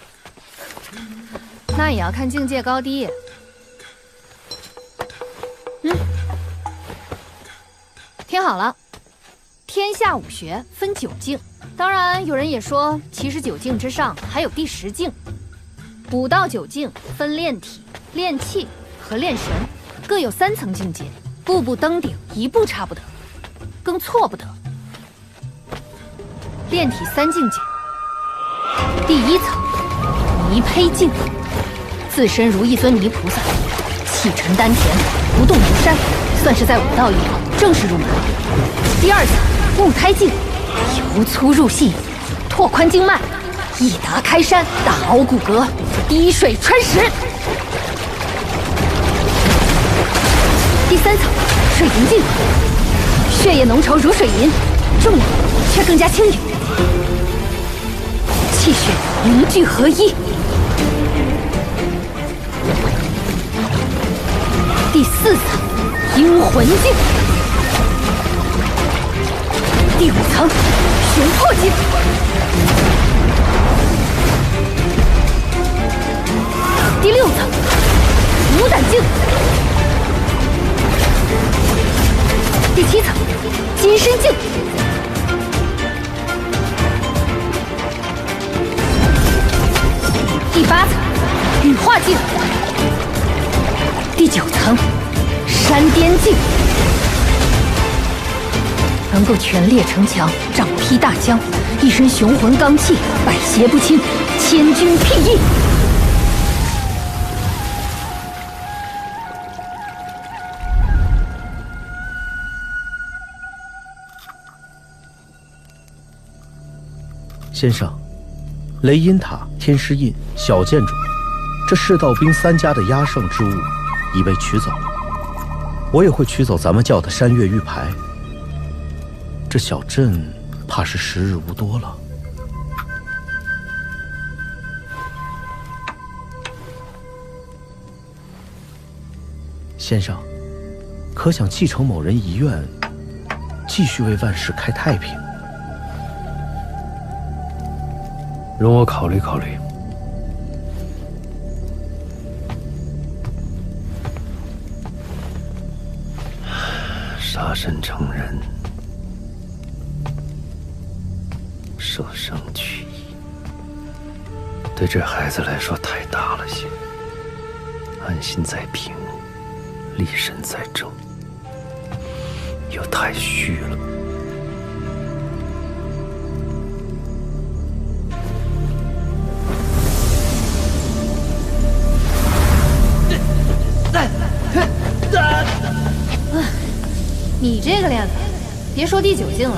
那也要看境界高低。听好了，天下武学分9境，当然有人也说，其实9境之上还有第10境。武道9境分练体、练气和练神，各有3层境界，步步登顶，一步差不得，更错不得。练体3境界，第1层泥胚境，自身如一尊泥菩萨，气沉丹田，不动如山，算是在武道一流，正式入门。第2层木胎境，由粗入细，拓宽经脉，一达开山，大凹骨骼，滴水穿石。第3层水银境，血液浓稠如水银，重量却更加轻盈，气血凝聚合一。第4层阴魂境，第5层玄魄境，第6层无胆境，第7层金身境，第8层羽化境，第9层山巅境，能够全裂城墙，掌劈大江，一身雄浑刚气，百邪不侵，千钧辟翼。先生，雷音塔、天师印、小建筑，这世道兵3家的压胜之物已被取走，我也会取走咱们教的山岳玉牌。这小镇怕是时日无多了。先生，可想继承某人遗愿，继续为万世开太平？容我考虑考虑。杀身成仁，舍生取义，对这孩子来说太大了些。安心在平，立身在正，又太虚了。你这个链子，别说第9境了，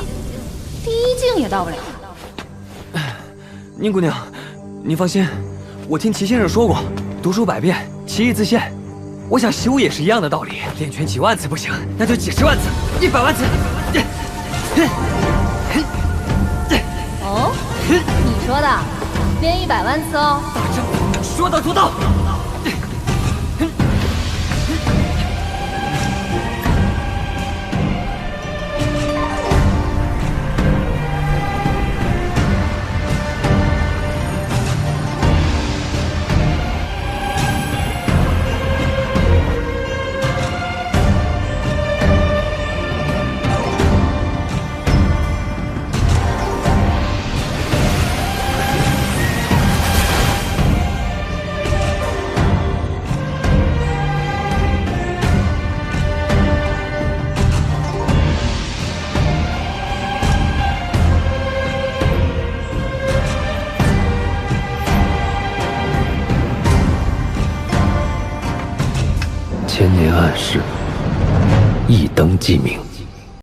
第1境也到不了。宁姑娘，你放心，我听齐先生说过，读书百遍，其义自现。我想修也是一样的道理，练拳几万次不行，那就几10万次、100万次。哦，你说的，练100万次哦。大丈夫，说到做到。千年暗示，一灯既明。